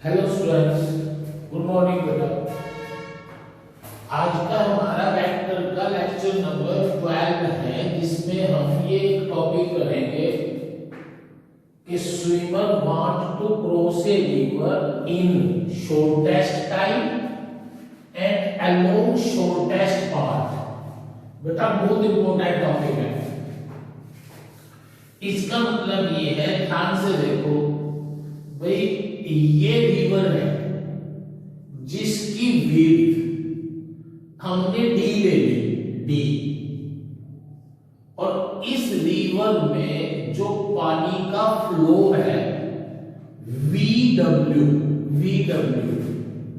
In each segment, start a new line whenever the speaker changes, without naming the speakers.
Hello students, good morning बेटा। आज का हमारा वेक्टर का लेक्चर नंबर 12 है, जिसमें हम ये एक टॉपिक करेंगे कि swimmer want to cross a river in shortest time and along shortest path. बेटा बहुत इंपॉर्टेंट टॉपिक है। इसका मतलब ये है, ध्यान से देखो भाई, ये रिवर है जिसकी विड्थ हमने डी ले ली, डी, और इस रिवर में जो पानी का फ्लो है VW, VW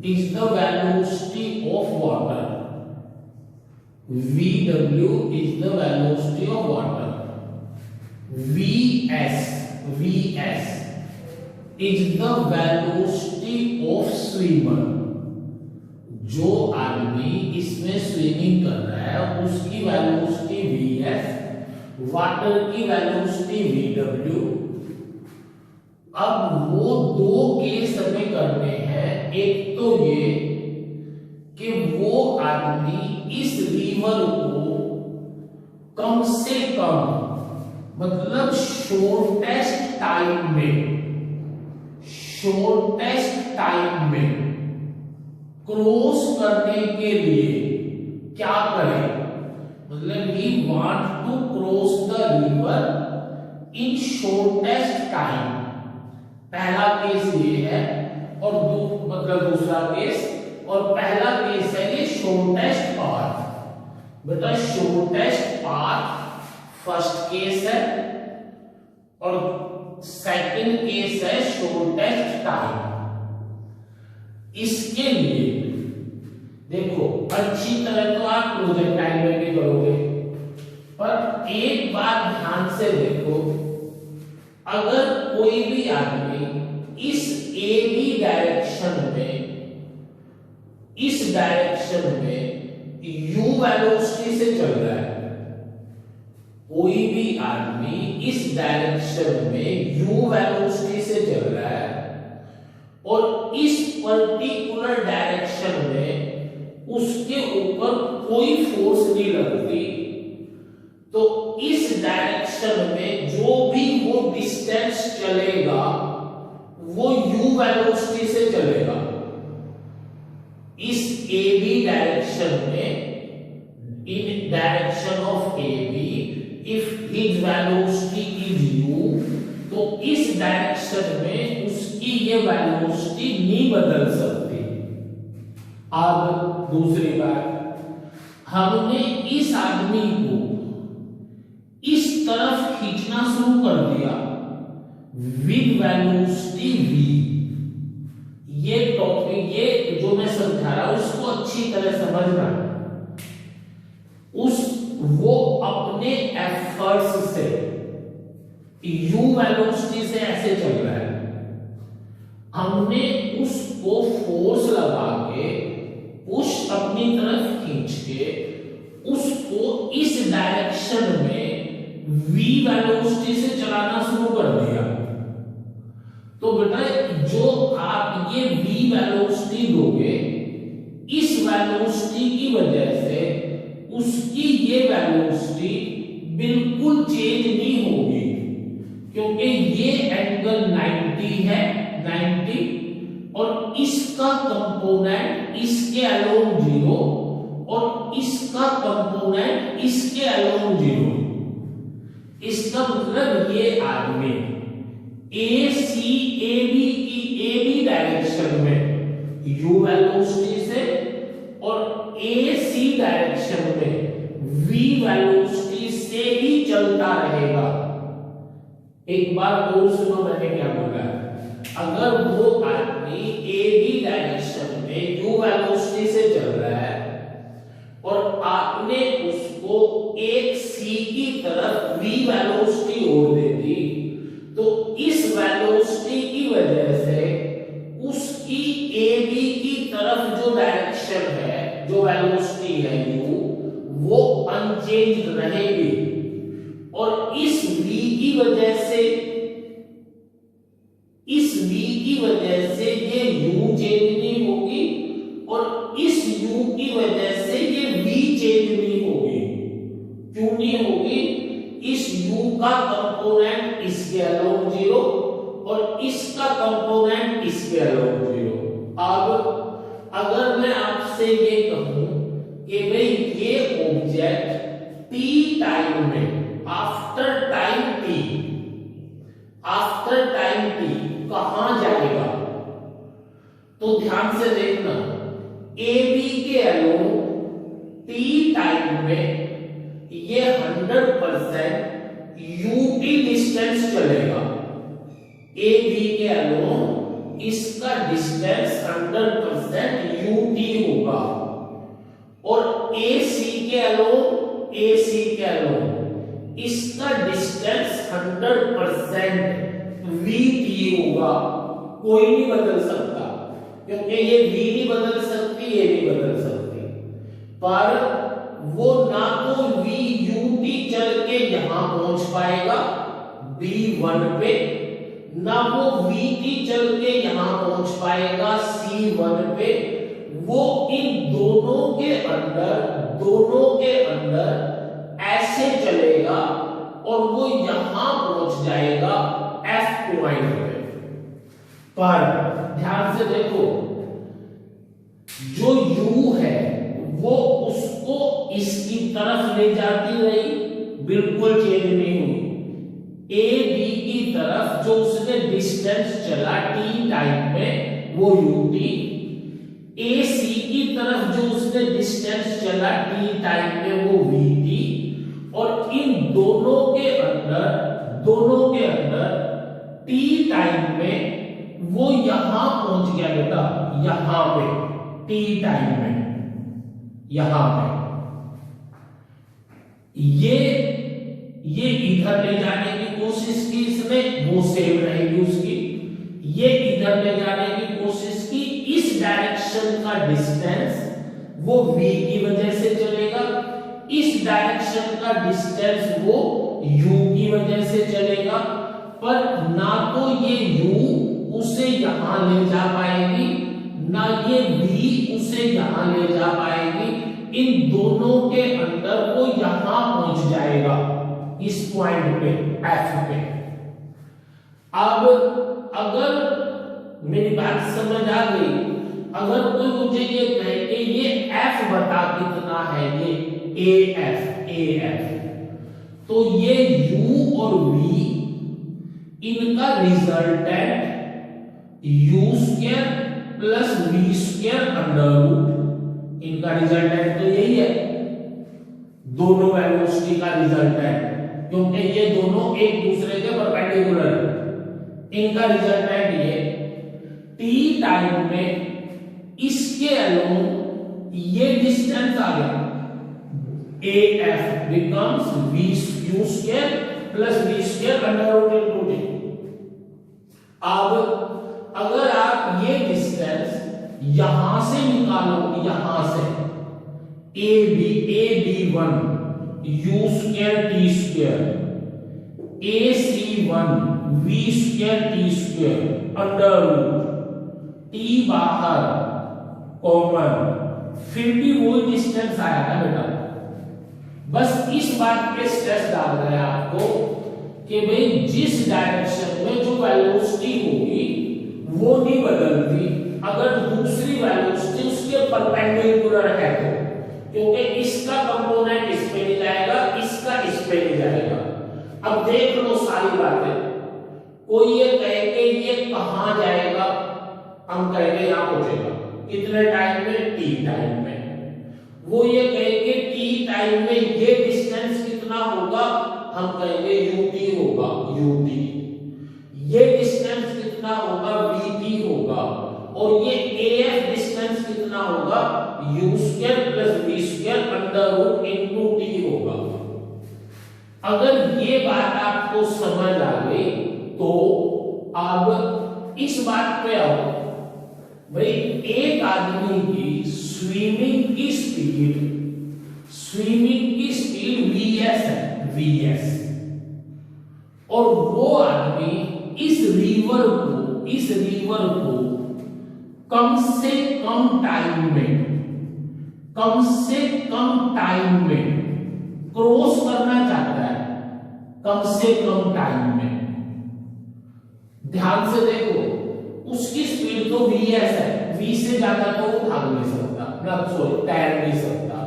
is the velocity of water, VW is the velocity of water, VS, VS is the velocity of swimmer। जो आदमी इसमें स्विमिंग कर रहा है उसकी वेलोसिटी VS, वाटर की वेलोसिटी VW। अब वो दो केस हमें करने हैं। एक तो ये कि वो आदमी इस रिवर को कम से कम, मतलब शॉर्टेस्ट टाइम में, शॉर्टेस्ट टाइम में क्रॉस करने के लिए क्या करें, मतलब he want to cross the river in shortest time. पहला केस ये है और मतलब दूसरा केस, और पहला केस है ये शॉर्टेस्ट पाथ। बेटा शॉर्टेस्ट पाथ फर्स्ट केस है और सेकंड केस है शॉर्टेस्ट टाइम। इसके लिए देखो, अच्छी तरह तो आप प्रोजेक्ट टाइम में भी करोगे, पर एक बात ध्यान से देखो, अगर कोई भी आदमी इस AB डायरेक्शन में, इस डायरेक्शन में U वेलोसिटी से चल रहा है, कोई भी आदमी इस डायरेक्शन में U वेलोसिटी से चल रहा है और इस पर्टिकुलर डायरेक्शन में उसके ऊपर कोई फोर्स नहीं लगती, तो इस डायरेक्शन में जो भी वो डिस्टेंस चलेगा वो U वेलोसिटी से चलेगा। इस AB डायरेक्शन में, इन direction of AB, if his velocity is U, तो इस डायरेक्शन में उसकी ये वेलोसिटी नहीं बदल सकती। अब दूसरी बात, हमने इस आदमी को इस तरफ खींचना शुरू कर दिया विद वेलोसिटी V। ये टॉपिक, ये जो मैं समझा रहा हूं उसको अच्छी तरह समझना। वो अपने एफर्ट्स से U वेलोसिटी से ऐसे चल रहा है, हमने उसको फोर्स लगा के पुश अपनी तरफ खींच के उसको इस डायरेक्शन में V वेलोसिटी से चलाना शुरू कर दिया। तो बेटा जो आप ये V वेलोसिटी दोगे, इस वेलोसिटी की वजह से उसकी ये वेलोसिटी बिल्कुल चेंज नहीं होगी, क्योंकि ये एंगल 90 है, 90, और इसका कंपोनेंट इसके अलोंग 0 और इसका कंपोनेंट इसके अलोंग 0। इसका मतलब ये आदमी AB की डायरेक्शन में U वेलोसिटी से और AC डायरेक्शन में V वेलोसिटी से ही चलता रहेगा। एक बार और सुनो मैंने क्या बोला है। अगर वो आदमी AB डायरेक्शन में U वेलोसिटी से चल रहा है और आपने उसको एक C की तरफ V वेलोसिटी और दे दी, तो इस वेलोसिटी की वजह से उसकी AB की तरफ जो डायरेक्शन है, जो वेलोसिटी है U, वो अनचेंज रहेगी, और इस V की वजह से, इस V की वजह से ये इसके अलोंग 0। अब अगर मैं आपसे ये कहूं कि भाई ये ऑब्जेक्ट t टाइम में आफ्टर टाइम t कहां जाएगा, तो ध्यान से देखना, AB के अलोंग t टाइम में ये 100% ut डिस्टेंस चलेगा। AB के अलोंग इसका डिस्टेंस 100% ut होगा, और AC के अलोंग इसका डिस्टेंस 100% vt होगा। कोई नहीं बदल सकता, क्योंकि ये v नहीं बदल सकती, ये नहीं बदल सकती, पर वो ना तो vut चल के यहां पहुंच पाएगा B1 पे, ना वो vt चल के यहां पहुंच पाएगा C1 पे। वो इन दोनों के अंदर ऐसे चलेगा और वो यहां पहुंच जाएगा F पॉइंट पे। पर ध्यान से देखो, जो U है वो उसको इसकी तरफ ले जाती रही, बिल्कुल चेंज नहीं हुई। A B की तरफ जो उसने डिस्टेंस चला t टाइम में वो ut, A C की तरफ जो उसने डिस्टेंस चला t टाइम में वो vt, और इन दोनों के अंदर t टाइम में वो यहां पहुंच गया बेटा, यहां पे t टाइम में, यहां पे ये इधर ले जाने की कोशिश की इसने, वो सेम रहेगी उसकी। ये इधर ले जाने की कोशिश की, इस डायरेक्शन का डिस्टेंस वो v की वजह से चलेगा, इस डायरेक्शन का डिस्टेंस वो u की वजह से चलेगा, पर ना तो ये u उसे यहां ले जा पाएगी, ना ये v उसे यहां ले जा पाएगी। इन दोनों के अंदर वो यहां पहुंच जाएगा, इस पॉइंट पे F पे। अब अगर मेरी बात समझ आ गई, अगर कोई मुझे ये कहे कि ये F बता कितना है, ये AF, तो ये U और V इनका resultant u² plus v² under root, इनका रिजल्टेंट तो यही है, दोनों वेलोसिटी का रिजल्टेंट, क्योंकि ये दोनों एक दूसरे के परपेंडिकुलर है। इनका रिजल्टेंट ये t टाइम में इसके अलोंग ये डिस्टेंस आ गया, AF becomes u² plus v² under root into t। अब अगर आप ये डिस्टेंस यहां से निकालो, यहां से AB1 u² t², AC1 v² t² under root, t बाहर कॉमन, फिर भी वो डिस्टेंस आया था बेटा। बस इस बात पे स्ट्रेस डाल रहा है आपको कि भाई जिस डायरेक्शन में जो वेलोसिटी होगी वो नहीं बदलती, अगर दूसरी वेलोसिटी उसके परपेंडिकुलर है तो, क्योंकि इसका कंपोनेंट इस पे नहीं जाएगा, इसका इस पे नहीं जाएगा। अब देख लो सारी बातें, कोई ये कहे कि ये कहां जाएगा, हम कहेंगे यहां पहुंचेगा, कितने टाइम में, t टाइम में। वो ये कहेंगे t टाइम में ये डिस्टेंस कितना होगा, हम कहेंगे ut होगा, ut। ये डिस्टेंस कितना होगा, vt होगा, और ये AF डिस्टेंस कितना होगा, u² plus v² under root into t होगा। अगर ये बात आपको समझ आ गई तो अब इस बात पे आओ, भाई एक आदमी की स्विमिंग की स्पीड vs है, vs, और वो आदमी इस रिवर को कम से कम टाइम में क्रॉस करना चाहता है, कम से कम टाइम में। ध्यान से देखो, उसकी तो vs है, v से ज्यादा तो वो भाग नहीं सकता, ना सॉरी तैर नहीं सकता।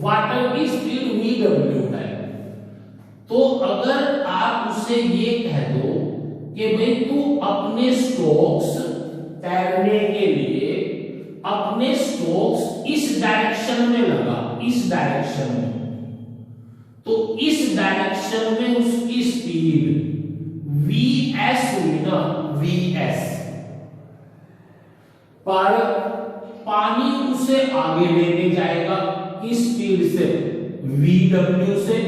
वाटर की स्पीड vw है। तो अगर आप उसे ये कह दो कि भाई तू अपने स्ट्रोक्स तैरने के लिए अपने स्ट्रोक्स इस डायरेक्शन में लगा, इस डायरेक्शन में, तो इस डायरेक्शन में उसकी स्पीड vs हुई ना, vs, पर पानी उसे आगे लेके जाएगा किस स्पीड से, vw से,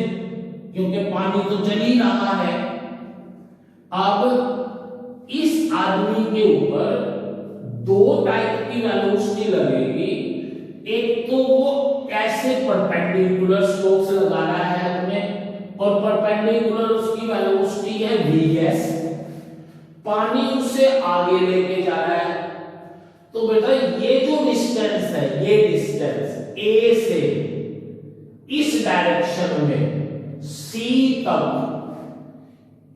क्योंकि पानी तो चल ही रहा है। अब इस आदमी के ऊपर दो टाइप की वेलोसिटी लगेगी, एक तो वो ऐसे परपेंडिकुलर स्ट्रोक्स लगा रहा है हमें, और परपेंडिकुलर उसकी वेलोसिटी है vs, पानी उसे आगे लेके जा रहा है। तो बेटा ये जो डिस्टेंस है, ये डिस्टेंस a से इस डायरेक्शन में c तक,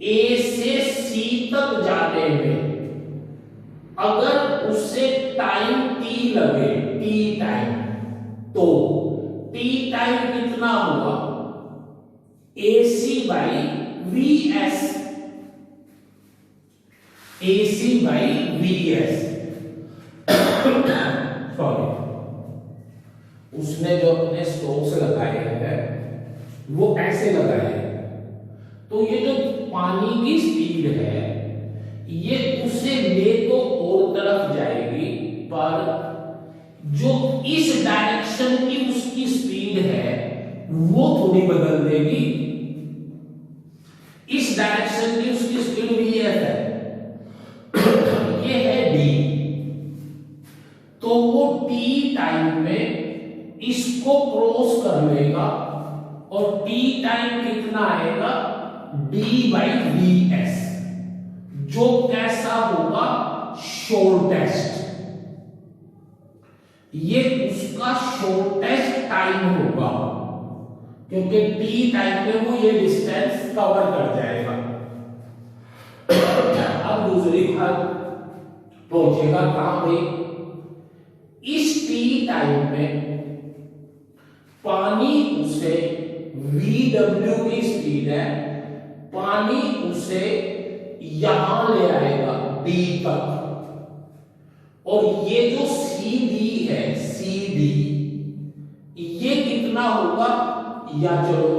a से c तक जाने में अगर उसे टाइम t लगे, t टाइम, तो t टाइम कितना होगा, ac by vs, ac by vs। Sorry, उसने जो अपने स्ट्रोक्स लगाए हैं वो ऐसे लगाए हैं, तो ये जो पानी की स्पीड है ये उसे ले तो और तरफ जाएगी, पर जो इस डायरेक्शन की उसकी स्पीड है वो थोड़ी बदल देगी। इस डायरेक्शन की उसकी स्पीड भी है, ये है d, तो वो t टाइम में इसको क्रॉस कर लेगा, और t टाइम कितना आएगा, d बाई vs, जो कैसा होगा, शॉर्टेस्ट, ये उसका शॉर्टेस्ट टाइम होगा, क्योंकि t टाइम में वो ये डिस्टेंस कवर कर जाएगा। अब दूसरी बात पहुंचेगा कहां पे, इस t टाइम में पानी उसे vw की स्पीड है, पानी उसे यहां ले आएगा d तक, और ये जो cd है, cd ये कितना होगा, या चलो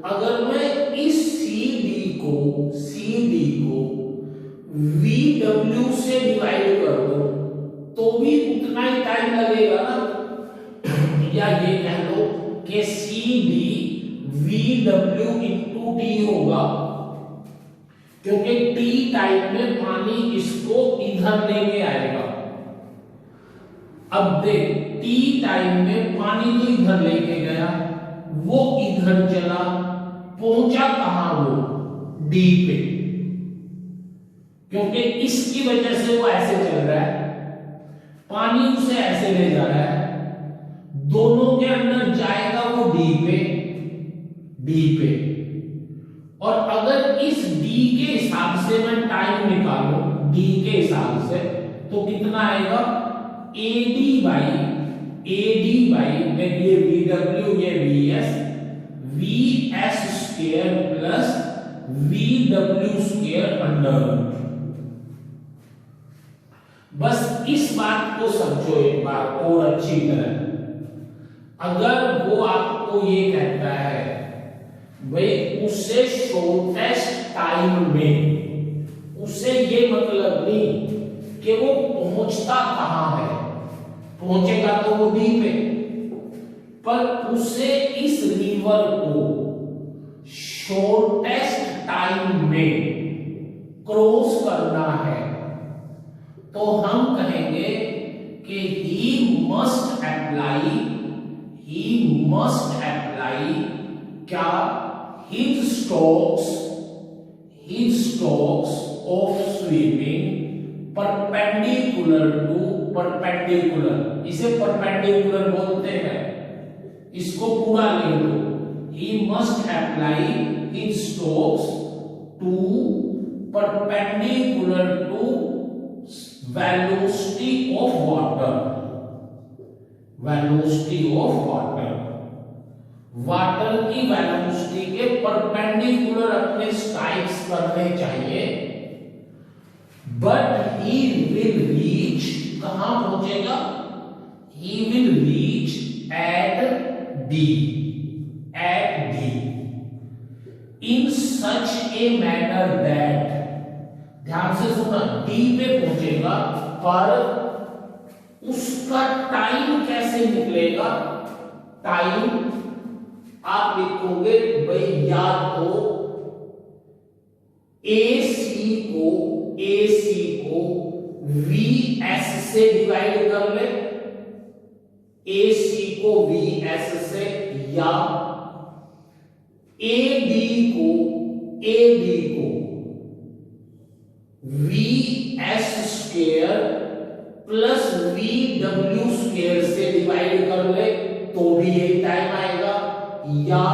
अगर मैं इस cd को vw से डिवाइड कर दूं तो भी उतना ही टाइम लगेगा ना, या ये कह लो कि cd vw into t होगा, क्योंकि t टाइम में पानी इसको इधर लेके आएगा। अब देख, t टाइम में पानी तो इधर लेके गया, वो इधर चला, पहुंचा कहां, वो d पे, क्योंकि इसकी वजह से वो ऐसे चल रहा है, पानी उसे ऐसे ले जा रहा है, दोनों के अंदर जाएगा वो d पे, और अगर इस d के हिसाब से मैं टाइम निकालूं, d के हिसाब से, तो कितना आएगा, ad बाई ये vw, ये vs, vs square plus vw square under. बस इस बात को समझो एक बार और अच्छी तरह। अगर वो आपको ये कहता है भाई उसे शॉर्टेस्ट टाइम में, उसे ये मतलब नहीं कि वो पहुंचता कहां है, पहुंचेगा तो वो डी पे, पर उसे इस रिवर को शॉर्टेस्ट टाइम में क्रॉस करना है, तो हम कहेंगे कि ही मस्ट अप्लाई क्या, his strokes of swimming perpendicular to perpendicular, इसे परपेंडिकुलर बोलते हैं, इसको पूरा लिख लो, he must apply his strokes to perpendicular to velocity of water, velocity of water, water की वेलोसिटी के परपेंडिकुलर अपने स्ट्राइक्स करने चाहिए, बट ही विल रीच, कहां पहुंचेगा? He will reach at D, at D in such a manner that, ध्यान से सुना, डी पे पहुंचेगा पर उसका टाइम कैसे निकलेगा? टाइम आप लिखोगे भाई या तो AC को VS से डिवाइड कर ले, AC को VS से, या AD को VS square plus VW square से डिवाइड कर ले तो भी यही टाइम आएगा, या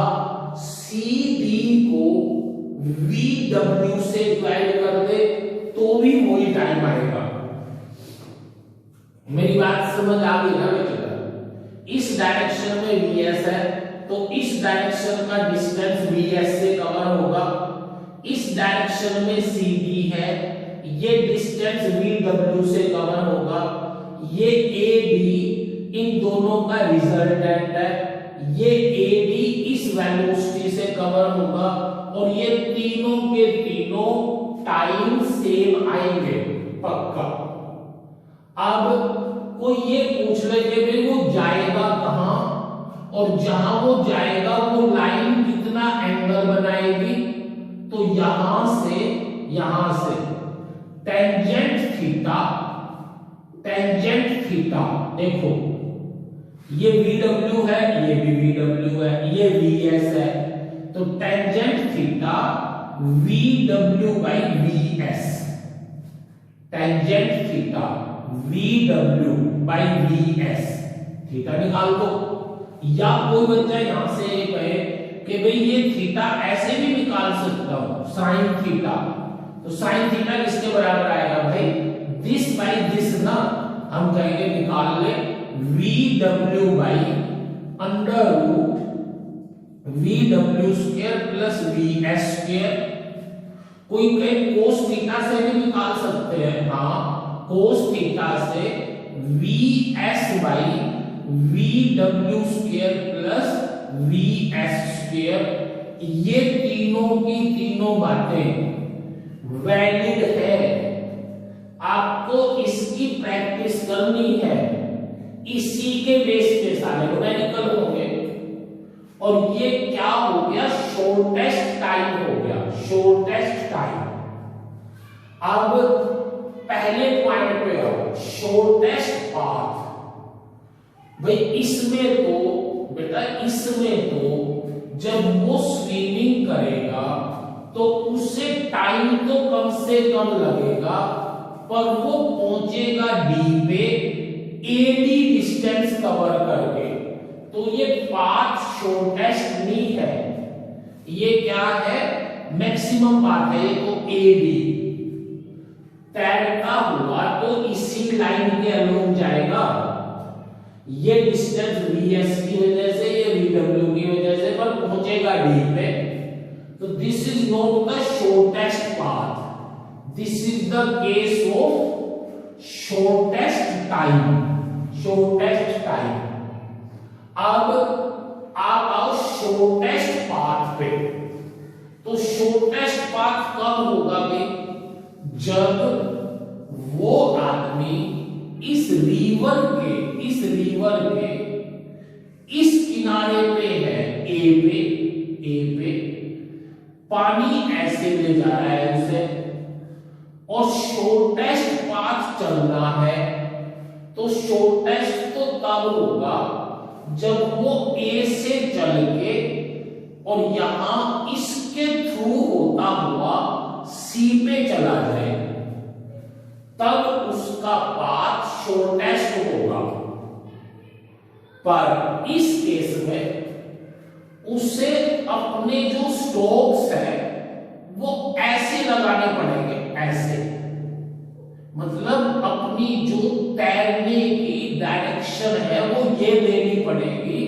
CD को VW से डिवाइड कर दे तो भी वही टाइम आएगा। मेरी बात समझ आ गई ना बेटा? इस डायरेक्शन में VS है तो इस डायरेक्शन का डिस्टेंस VS से कवर होगा, इस डायरेक्शन में CD है, ये डिस्टेंस VW से कवर होगा, ये AD इन दोनों का रिजल्टेंट है, ये AD इस वेलोसिटी से कवर होगा, और ये तीनों के तीनों टाइम सेम आएंगे पक्का। अब कोई ये पूछ ले कि भाई वो जाएगा कहां, और जहां वो जाएगा वो लाइन कितना एंगल बनाएगी, तो यहां से टेंजेंट थीटा देखो, ये VW है, ये भी VW है, ये VS है, तो tangent theta VW by VS, tangent theta VW by VS, theta निकाल दो। या कोई बच्चा यहां से ये कहे कि भाई ये थीटा ऐसे भी निकाल सकता हूं, साइन थीटा, तो साइन थीटा किसके बराबर आएगा भाई? दिस बाई दिस ना, हम कहेंगे निकाल ले VW by under root VW square plus VS square. कोई कहे कोस थीटा से भी निकाल सकते हैं, हाँ, कोस थीटा से VS by VW square plus VS square, ये तीनों की तीनों बातें वैलिड है। आपको इसकी प्रैक्टिस करनी है, इसी के बेस पे सारे न्यूमेरिकल होंगे, और ये क्या हो गया? शॉर्टेस्ट टाइम हो गया, शॉर्टेस्ट टाइम। अब पहले पॉइंट पे आओ, शॉर्टेस्ट पाथ। भाई इसमें तो बेटा, इसमें तो जब वो स्विमिंग करेगा तो उसे टाइम तो कम से कम लगेगा, पर वो पहुंचेगा डी पे AD डिस्टेंस कवर करके, तो ये पाथ शॉर्टेस्ट नहीं है, ये क्या है? मैक्सिमम पाथ है, ये तो AD तैरता हुआ तो इसी लाइन के अलोंग जाएगा, ये डिस्टेंस VS की वजह से, ये VW की वजह से, पर पहुंचेगा डी पे, तो this is not the shortest path, this is the case of shortest time, shortest time. अब आप आओ शॉर्टेस्ट पाथ पे, तो शॉर्टेस्ट पाथ कब होगा भाई? जब वो आदमी इस रीवर के इस किनारे पे है, ए पे पानी ऐसे ले जा रहा है उसे, और शॉर्टेस्ट पाथ चलना है, तो शॉर्टेस्ट तो तब होगा जब वो ए से चल के और यहां इसके थ्रू होता हुआ सी पे चला जाए, तब उसका पाथ शॉर्टेस्ट होगा। पर इस केस में उसे अपने जो स्ट्रोक्स है वो ऐसे लगाने पड़ेंगे, ऐसे, मतलब अपनी जो तैरने की डायरेक्शन है वो ये देनी पड़ेगी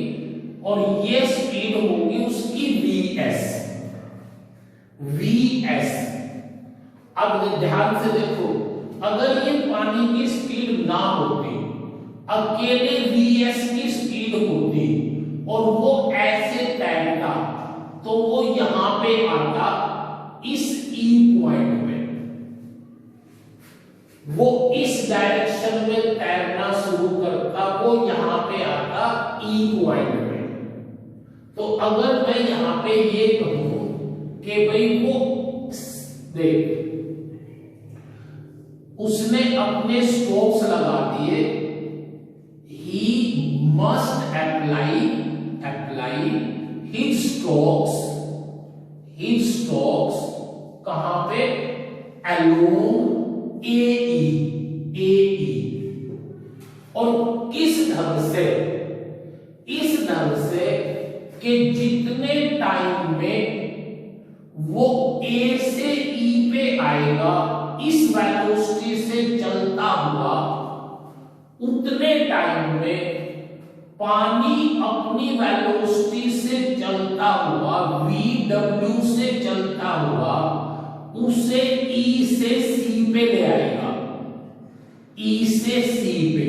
और ये स्पीड होगी उसकी vs। अब ध्यान से देखो, अगर ये पानी की स्पीड ना होती, अकेले vs की स्पीड होती और वो ऐसे तैरता, तो वो यहां पे आता इस E पॉइंट में, वो इस डायरेक्शन में तैरना शुरू करता, वो यहां पे आता E पॉइंट में। तो अगर मैं यहां पे ये कहूं कि भाई वो देख, उसने अपने स्ट्रोक्स लगा दिए, he must apply his strokes कहां पे, along AE और किस ढंग से, इस ढंग से कि जितने टाइम में वो A से E पे आएगा इस वेलोसिटी से चलता हुआ, उतने टाइम में पानी अपनी वेलोसिटी से चलता हुआ, VW से चलता हुआ, उसे E से C पे ले आएगा, E से C पे,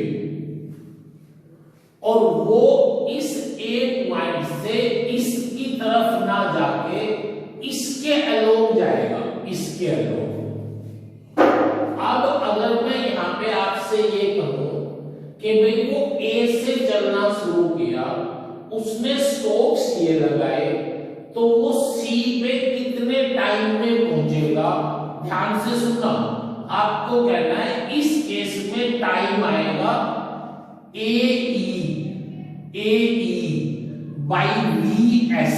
और वो इस A पॉइंट से इसकी तरफ ना जाके इसके अलोंग जाएगा, इसके अलोंग। अब अगर मैं यहां पे आपसे ये कहूं कि भाई वो A से चलना शुरू किया, उसने स्ट्रोक्स ये लगाए, तो वो C पे कितने टाइम में पहुंचेगा, ध्यान से सुनना, आपको कहना है इस केस में टाइम आएगा AE by VS,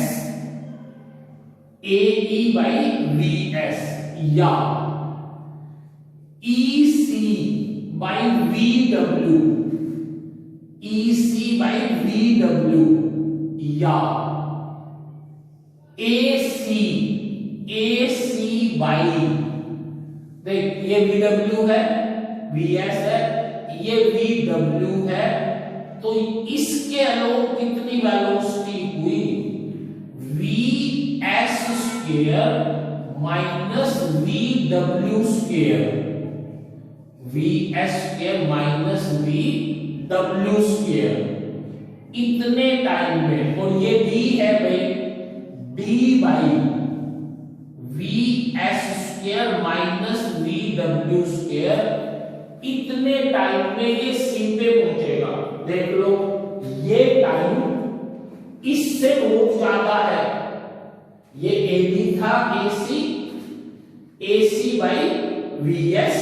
AE by VS या EC by VW, EC by VW या AC by, देख ये VW है, VS है, ये VW है, तो इसके अलोंग कितनी वेलोसिटी हुई, VS square minus VW square, VS square minus VW square, इतने टाइम में, और ये D है भाई, D by VS square minus VW square, इतने टाइम में ये C पे पहुंचेगा। देख लो, ये टाइम इससे बहुत ज्यादा है, ये AB था, AC by VS,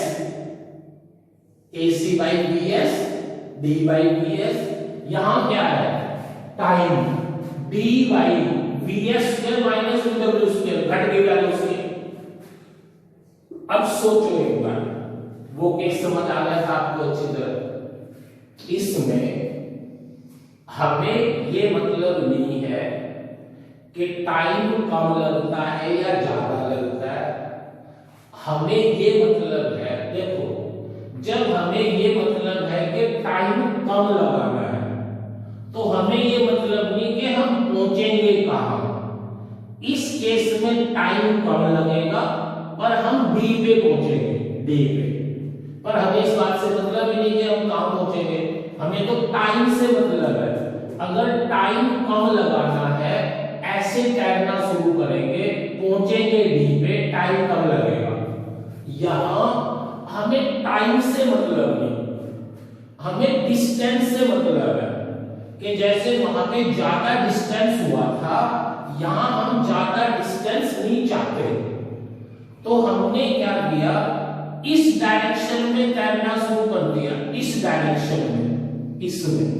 AC by VS, D by VS, यहां क्या है time, D by VS square minus VW square, घट गई वैल्यू उसकी। अब सोचो एक बार, वो केस समझ आ गया था आपको अच्छी तरह। इसमें हमें ये मतलब नहीं है कि टाइम कम लगता है या ज्यादा लगता है, हमें ये मतलब है, देखो जब हमें ये मतलब है कि टाइम कम लगाना है, तो हमें ये मतलब नहीं कि हम पहुंचेंगे कहां, इस केस में टाइम कम लगेगा पर हम D पे पहुंचेंगे, D पे, पर हमें इस बात से मतलब ही नहीं कि हम कहां पहुंचेंगे, हमें तो टाइम से मतलब है। अगर टाइम कम लगाना है, ऐसे तैरना शुरू करेंगे, पहुंचेंगे D पे, टाइम कम लगेगा। यहां हमें टाइम से मतलब नहीं, हमें डिस्टेंस से मतलब है कि जैसे वहां पे ज्यादा डिस्टेंस हुआ था, यहां हम ज्यादा डिस्टेंस नहीं चाहते, तो हमने क्या किया, इस डायरेक्शन में तैरना शुरू कर दिया, इस डायरेक्शन में, इसमें,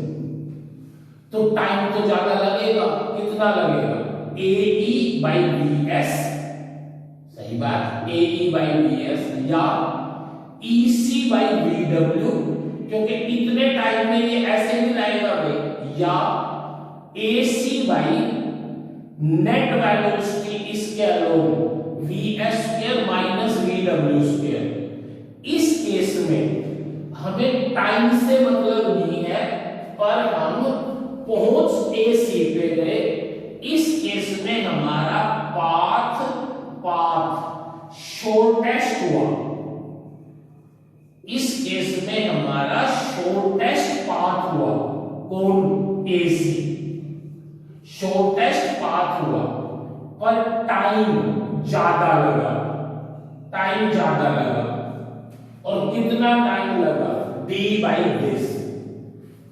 तो टाइम तो ज्यादा लगेगा, कितना लगेगा, AE by VS, सही बात, AE by VS या EC by VW, क्योंकि इतने टाइम में ये ऐसे नहीं लाएगा भाई, या AC by नेट वेलोसिटी इसके along VS square minus VW square. इस केस में हमें टाइम से मतलब नहीं है, पर हम पहुंच ए सी पे गए। इस केस में हमारा पाथ शॉर्टेस्ट हुआ। इस केस में हमारा शॉर्टेस्ट पाथ हुआ। कौन? ए सी शॉर्टेस्ट पाथ हुआ, पर टाइम ज्यादा लगा। और कितना टाइम लगा? D by this.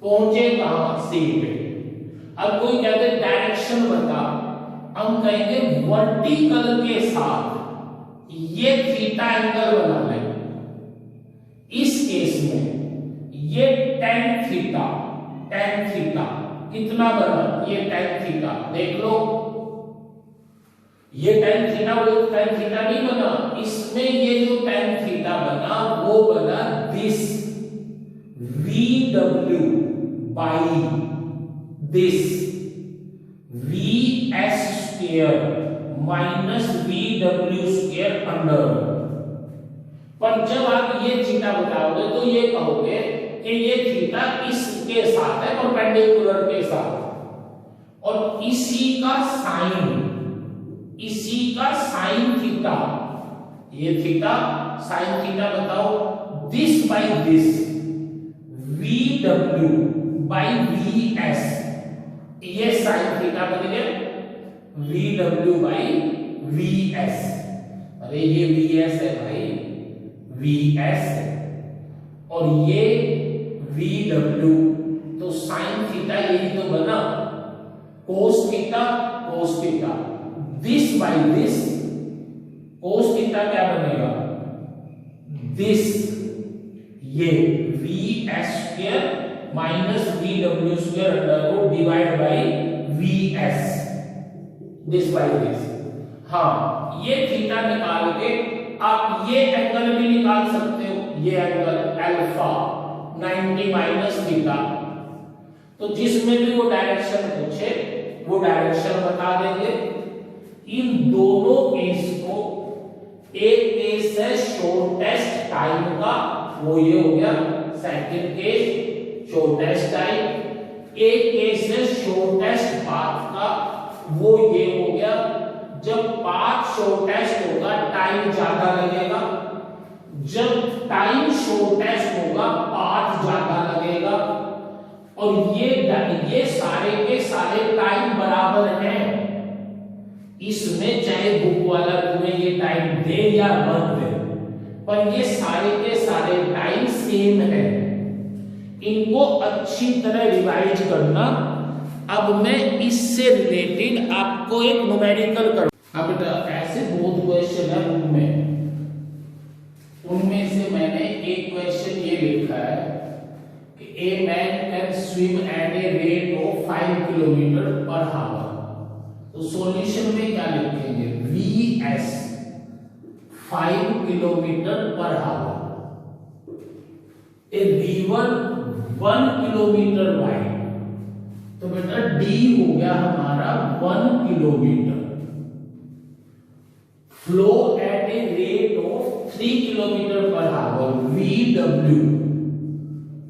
पहुंचे कहां? सी पे। अब कोई कहते डायरेक्शन बता, हम कहेंगे वर्टिकल के साथ ये थीटा एंगल बना लें। इस केस में ये tan थीटा कितना बना? ये tan थीटा देख लो, ये tan थीटा वो tan थीटा नहीं बना। इसमें ये जो tan थीटा बना वो बना this VW by this VS square minus VW square under. पर जब आप ये थीटा बताओगे तो ये कहोगे कि ये थीटा इसके साथ है, परपेंडिकुलर के साथ, और इसी का साइन थीटा, ये थीटा साइन थीटा बताओ। This by this VW by VS, ये साइन थीटा बन गया VW बाई VS। अरे ये VS है भाई, VS है, और ये VW, तो साइन थीटा यही तो बना cos theta. This by this, cos theta क्या बनेगा? दिस, ये VS square minus VW square under root divide by VS, this by this. हाँ, ये थीटा निकाल के आप ये एंगल भी निकाल सकते हो, ये एंगल अल्फा 90 माइनस थीटा। तो जिसमें भी वो डायरेक्शन पूछे वो डायरेक्शन बता देंगे। इन दोनों केस को, एक केस है शॉर्टेस्ट टाइम का, वो ये हो गया सेकंड केस शॉर्टेस्ट टाइम। एक केस है शॉर्टेस्ट पाथ का, वो ये हो गया जब पाथ शॉर्टेस्ट होगा टाइम ज्यादा लगेगा, जब टाइम शॉर्टेस्ट होगा पाथ ज्यादा लगेगा। और ये सारे के सारे टाइम बराबर हैं। इसमें चाहे बुक वाला तुम्हें ये टाइम दे या मत दे, पर ये सारे के सारे टाइम सेम है। इनको अच्छी तरह रिवाइज करना। अब मैं इससे रिलेटेड आपको एक न्यूमेरिकल कर, अब बेटा ऐसे बहुत क्वेश्चन है उनमें से मैंने एक क्वेश्चन ये लिखा है कि a man can swim at a rate of 5 kilometre per hour. तो सॉल्यूशन में क्या लिखेंगे? VS 5 kilometre per hour, a river 1 kilometre wide. तो बेटा D हो गया हमारा 1 kilometre, flow at a rate of 3 kilometre per hour, VW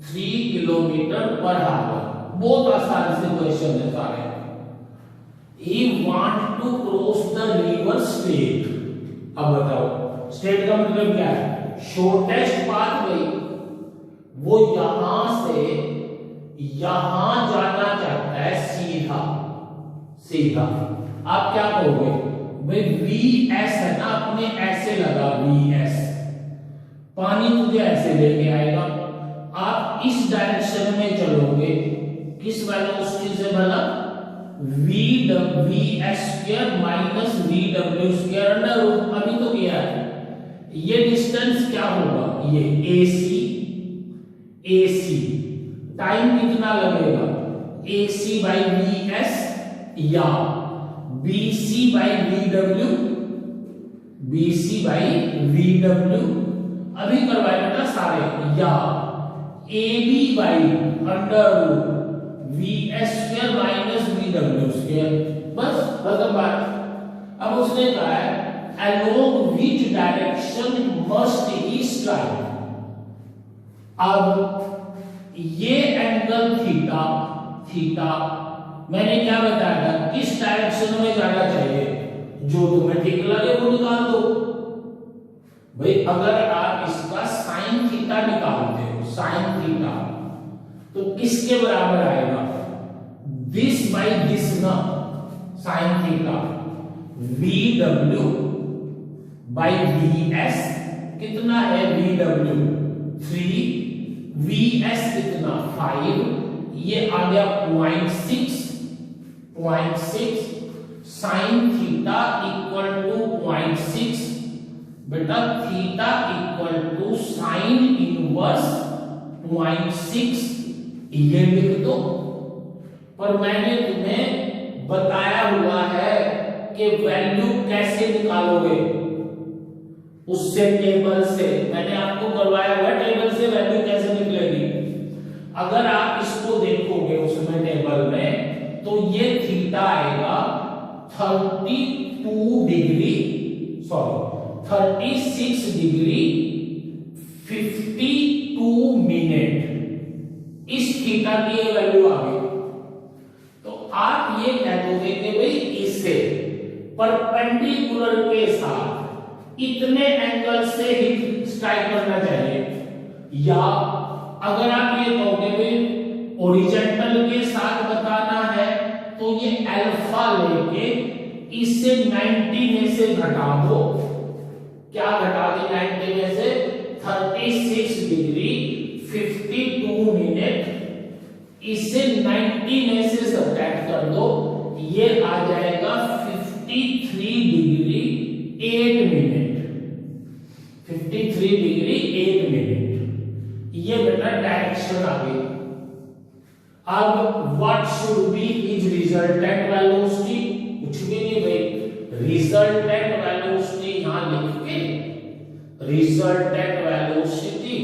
3 kilometre per hour. बहुत आसान से क्वेश्चन है सारे। He want to cross the river straight। अब बताओ स्ट्रेट का मतलब क्या है? शॉर्टेस्ट पाथ गई, वो यहां से यहां जाना चाहता है सीधा। आप क्या कहोगे भाई? VS है ना, अपने ऐसे लगा VS, पानी तुझे ऐसे लेके आएगा। आप इस डायरेक्शन में चलोगे, किस वेलोसिटी से भला? VS square minus VW square under root. अभी तो किया है। ये डिस्टेंस क्या होगा? ये AC टाइम कितना लगेगा? AC बाई VS या BC बाई VW। अभी करवाए बेटा सारे, या AB by under root VS square minus VW square. बस खत्म बात। अब उसने कहा है along which direction must he strike। अब ये एंगल थीटा, थीटा मैंने क्या बताया था, किस डायरेक्शन में जाना चाहिए, जो तुम्हें ठीक लगे वो निकाल दो भाई। अगर आप इसका साइन थीटा निकालते हो, साइन थीटा, तो किसके बराबर आएगा, दिस बाई दिस ना, sine theta VW by VS कितना है, VW 3, VS कितना 5, ये आ गया 0.6, 0.6 साइन थीटा इक्वल टू 0.6, बेटा theta equal to sine inverse 0.6, ये लिख दो। पर मैंने तुम्हें बताया हुआ है कि वैल्यू कैसे निकालोगे, उससे टेबल से, मैंने आपको करवाया हुआ टेबल से वैल्यू कैसे निकलेगी। अगर आप इसको देखोगे उसमें टेबल में, तो ये थीटा आएगा 32 डिग्री, सॉरी 36 डिग्री 52 मिनट, इस थीटा की ये वैल्यू आ गई। तो आप ये कह दोगे कि भाई इसे परपेंडिकुलर के साथ इतने एंगल से ही स्ट्राइक करना चाहिए, या अगर आप ये कहोगे भाई ओरिजेंटल के साथ बताना है, तो ये अल्फा लेके इससे 90 में से घटा दो, क्या घटा दे 90 में से, 36 डिग्री 52 मिनट, इसे 90 में से सब्ट्रैक्ट कर दो, ये आ जाएगा 53 डिग्री 8 मिनट, 53 डिग्री 8 मिनट, ये बेटा डायरेक्शन आ गई। अब what should be his resultant velocity, कुछ भी नहीं भाई, रिजल्टेंट वेलोसिटी यहां लिख के, resultant velocity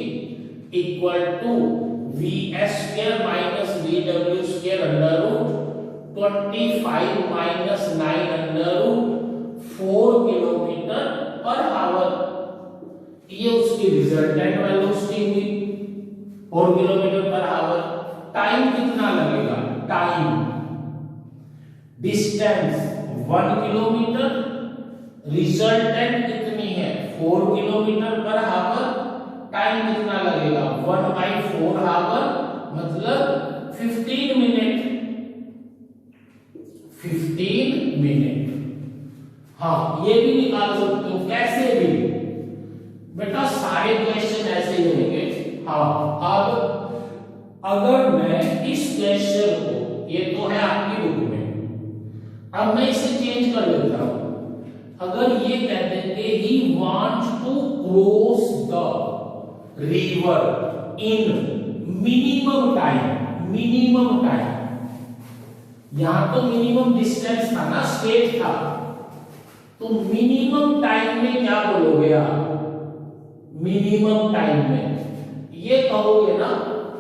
equal to VS square minus VW square under root 25 minus 9 under root 4 kilometre per hour, ये उसकी रिजल्टेंट वेलोसिटी हुई 4 किलोमीटर पर आवर। टाइम कितना लगेगा, टाइम डिस्टेंस 1 किलोमीटर, रिजल्टेंट कितनी है 4 किलोमीटर पर आवर, टाइम कितना लगेगा 1/4 our, मतलब 15 मिनट, 15 मिनट। हाँ ये भी निकाल सकते हो, कैसे भी बेटा, सारे क्वेश्चन ऐसे ही होंगे। हाँ अब अगर मैं इस क्वेश्चन को, ये तो है आपकी बुक में, अब मैं इसे चेंज कर लेता हूं। अगर ये कहते हैं कि he wants to cross the river in minimum time, minimum time, यहां तो मिनिमम डिस्टेंस था ना, स्टेट था, तो मिनिमम टाइम में क्या बोलोगे आप, मिनिमम टाइम में ये कहोगे ना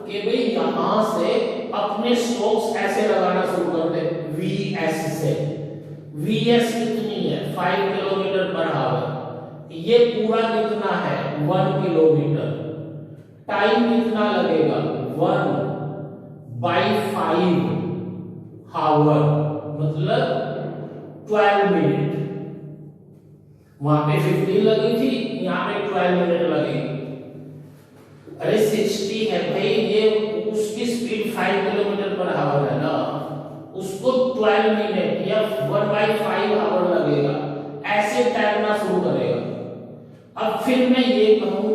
कि भाई यहां से अपने स्ट्रोक्स ऐसे लगाना शुरू कर दे, VS से, VS कितनी है 5 किलोमीटर पर आवर, ये पूरा कितना है 1 किलोमीटर, टाइम कितना लगेगा 1/5 आवर, मतलब 12 मिनट, वहां पे 15 लगी थी, यहां पे 12 मिनट लगी। अरे 60 है भाई, ये उसकी स्पीड 5 किलोमीटर पर आवर है ना, उसको 12 मिनट या 1/5 आवर लगेगा, ऐसे तैरना शुरू करेगा। अब फिर मैं ये कहूं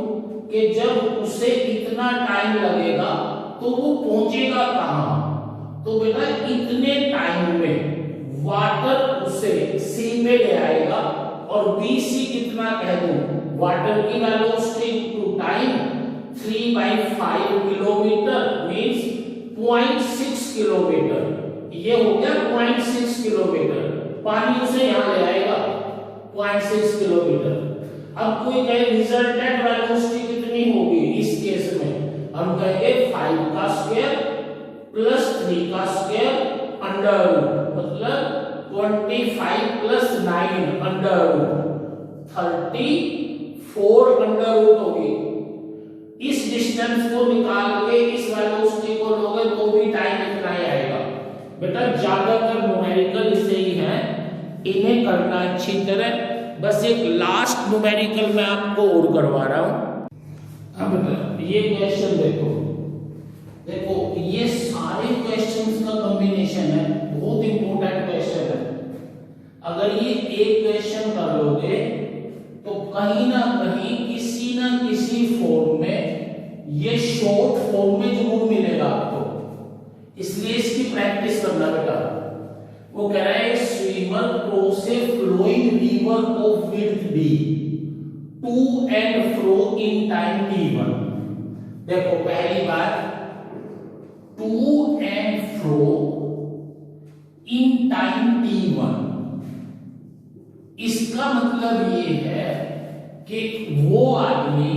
कि जब उसे इतना टाइम लगेगा तो वो पहुंचेगा कहां, तो बेटा इतने टाइम में वाटर उसे सी पे ले आएगा, और BC कितना कह दूं, वाटर की velocity into time 3/5 kilometre means 0.6 kilometre, ये हो गया 0.6 किलोमीटर, पानी उसे यहां ले आएगा 0.6 किलोमीटर। अब कोई कहे रिजल्टेंट वेलोसिटी कितनी होगी, इस केस में हम कहेंगे 5 का स्क्वायर प्लस 3 का स्क्वायर अंडर रूट, मतलब 25 plus 9 under root 34 under root होगी। इस डिस्टेंस को निकाल के इस वेलोसिटी को लोगे तो भी टाइम इतना ही आएगा। बेटा ज्यादातर न्यूमेरिकल इससे ही है, इन्हें करना अच्छी तरह। बस एक लास्ट न्यूमेरिकल मैं आपको और करवा रहा हूं। अब ये क्वेश्चन देखो, देखो ये सारे क्वेश्चंस का कॉम्बिनेशन है, बहुत इंपॉर्टेंट क्वेश्चन है। अगर ये एक क्वेश्चन कर लोगे तो कहीं ना कहीं किसी ना किसी फॉर्म में ये शॉर्ट फॉर्म में जरूर मिलेगा आपको, इसलिए इसकी प्रैक्टिस करना बेटा। वो कह रहा है swimmer cross a flowing river of width d to and fro in time t1। देखो पहली बात, to and fro in time t1, इसका मतलब ये है कि वो आदमी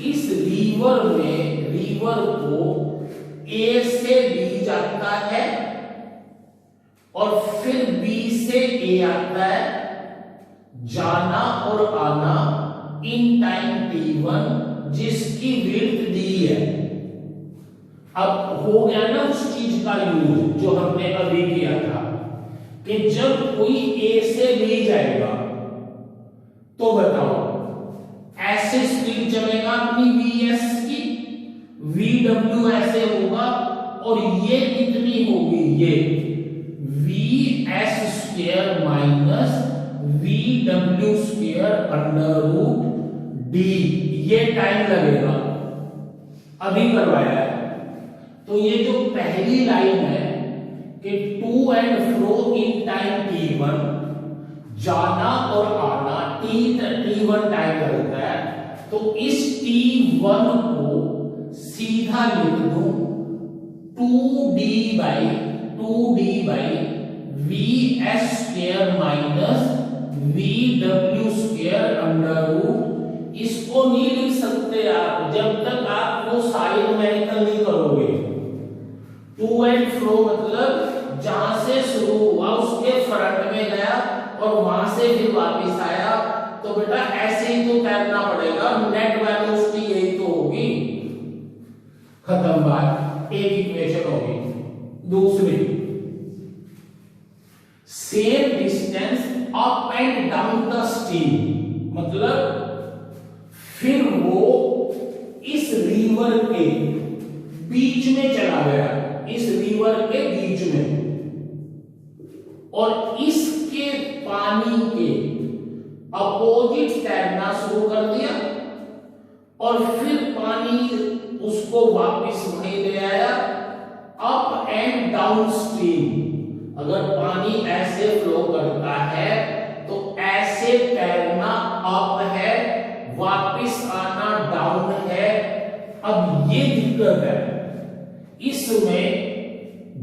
इस रिवर में, रिवर को A से B जाता है और फिर B से A आता है, जाना और आना इन टाइम t1 जिसकी विड्थ d है। अब हो गया ना उस चीज का यूज जो हमने अभी किया था कि जब कोई A से B जाएगा तो बताओ ऐसे स्पीड चलेगा अपनी vs की, vw ऐसे होगा और ये कितनी होगी, ये vs square minus vw square under root d, ये टाइम लगेगा। अभी करवाया है तो ये जो पहली लाइन है कि to and fro in time t1, जाना और आना t1 टाइम लगता है, तो इस t1 को सीधा लिख दूं 2d by vs square minus vw square under root. इसको नहीं लिख सकते आप जब तक आप वो सारे न्यूमेरिकल नहीं करोगे। टू एंड फ्रो मतलब जहां से शुरू हुआ उसके फ्रंट में गया और वहां से फिर वापस आया, तो बेटा ऐसे ही तो तैरना पड़ेगा, नेट वेलोसिटी यही तो होगी। खत्म बात, एक इक्वेशन होगी। दूसरी, same distance up and down the stream, मतलब फिर वो इस रिवर के बीच में चला गया, इस रिवर के बीच में, और इसके पानी के अपोजिट तैरना शुरू कर दिया और फिर पानी उसको वापस वहीं ले आया, अप एंड डाउन स्ट्रीम। अगर पानी ऐसे फ्लो करता है तो ऐसे तैरना अप है, वापस आना डाउन है। अब ये दिक्कत है, इसमें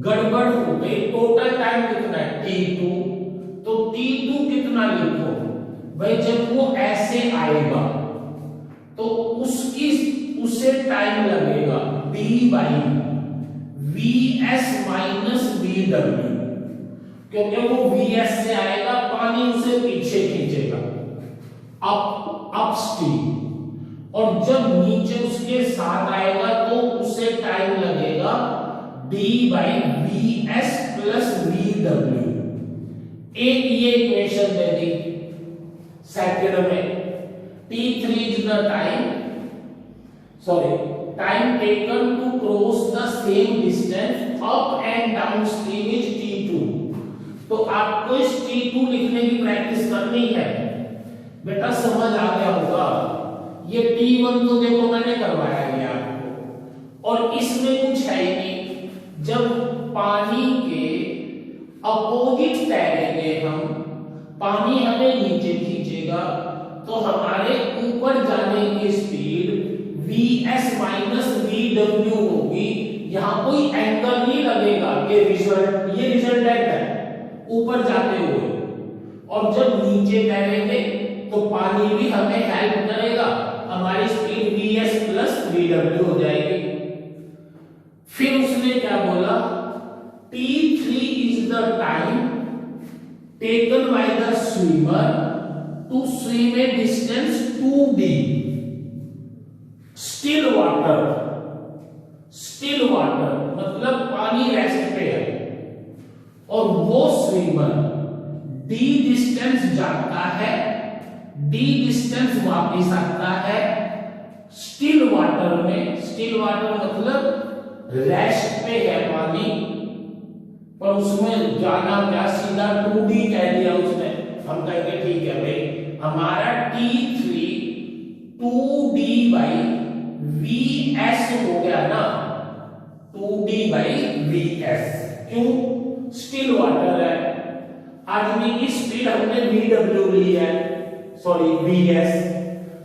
गड़बड़ हो गई। टोटल टाइम कितना है t2, तो t2 कितना लिखो भाई, जब वो ऐसे आएगा तो उसे टाइम लगेगा d by vs minus vw, क्योंकि वो vs से आएगा, पानी उसे पीछे खींचेगा अपस्ट्रीम, और जब नीचे उसके साथ आएगा तो उसे टाइम लगेगा d by vs plus vw। एक ये इक्वेशन दे दी सेकंड में, t3 is the time taken to cross the same distance up and down stream is t2। तो आपको इस t2 लिखने की प्रैक्टिस करनी है बेटा, समझ आ गया होगा। ये t1 तो देखो मैंने करवाया है आपको, और इसमें कुछ है ही नहीं। जब पानी के अपोजिट तैरेंगे हम, पानी हमें नीचे खींचेगा, तो हमारे ऊपर जाने की स्पीड vs माइनस vw होगी। यहां कोई एंगल नहीं लगेगा कि रिजल्ट, ये रिजल्टेंट है ऊपर जाते हुए, और जब नीचे तैरेंगे तो पानी भी हमें हेल्प करेगा, हमारी स्पीड vs प्लस vw हो जाएगी। फिर उसने क्या बोला, t3 is the time taken by the swimmer to swim a distance 2d still water, still water मतलब पानी रेस्ट पे है, और वो स्विमर डी डिस्टेंस जाता है, डी डिस्टेंस वापिस आता है स्टिल वाटर में। स्टिल वाटर मतलब रेस्ट पे है पानी, पर उसमें जाना क्या, सीधा 2D कह दिया उसने। हम कहेंगे ठीक है भाई, हमारा T3 2D बाई VS हो गया ना, 2D बाई VS। क्यों? स्टिल वाटर है, आदमी की स्पीड हमने VW ली है, सॉरी VS।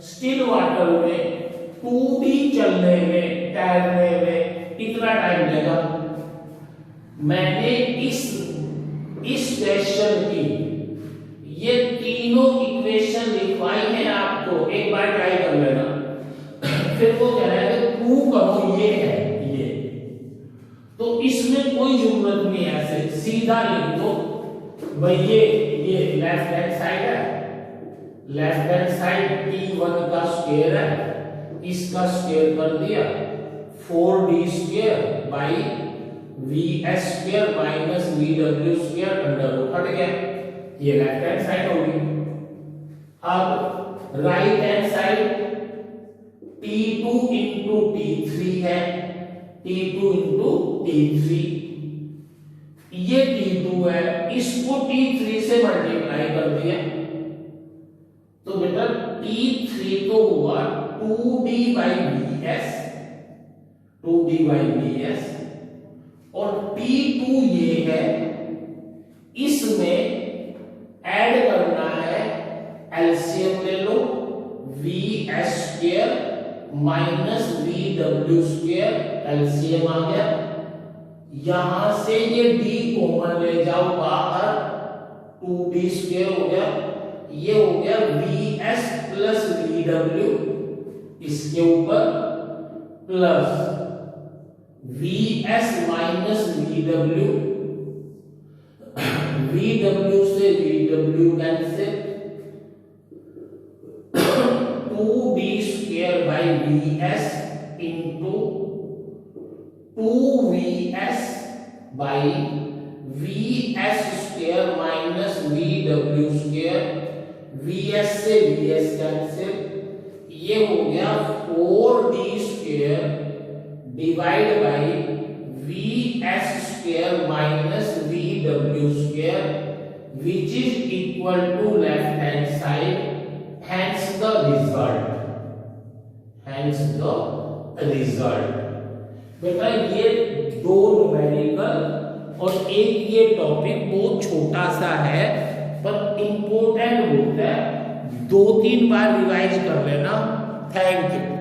स्टिल वाटर में 2D चलने में, तैरने में कितना टाइम लेगा? मैंने इस क्वेश्चन की ये तीनों इक्वेशन लिखवाई है आपको, एक बार ट्राई कर लेना। फिर वो कह रहा है कि प्रूव करो ये है ये, तो इसमें कोई जरूरत नहीं है, ऐसे सीधा लिख दो भाई। ये लेफ्ट हैंड साइड है, लेफ्ट हैंड साइड T1 का स्क्वायर है, इसका स्क्वायर कर दिया 4D square by VS square minus VW square under root, हट गया। ये लेफ्ट हैंड साइड होगी। अब right hand side T2 into T3 है, T2 इंटू T3, ये T2 है, इसको T3 से मल्टीप्लाई कर दिया, तो बेटा T3 तो हुआ 2D by VS, 2D by VS, और T2 ये है, इसमें ऐड करना है, एलसीएम ले लो, VS square minus VW square, LCM आ गया। यहां से ये D कॉमन ले जाओ बाहर, 2D स्क्वायर हो गया, ये हो गया VS प्लस VW, इसके ऊपर plus VS minus VW, VW से VW cancel, 2D square by VS into 2VS by VS square minus VW square, VS से VS कैंसिल, ये हो गया 4D square divide by VS square minus VW square, which is equal to left hand side, hence the result, hence the result। बेटा ये दो numerical और एक ये टॉपिक बहुत छोटा सा है, पर इंपॉर्टेंट होता है, 2-3 बार रिवाइज कर लेना। Thank you.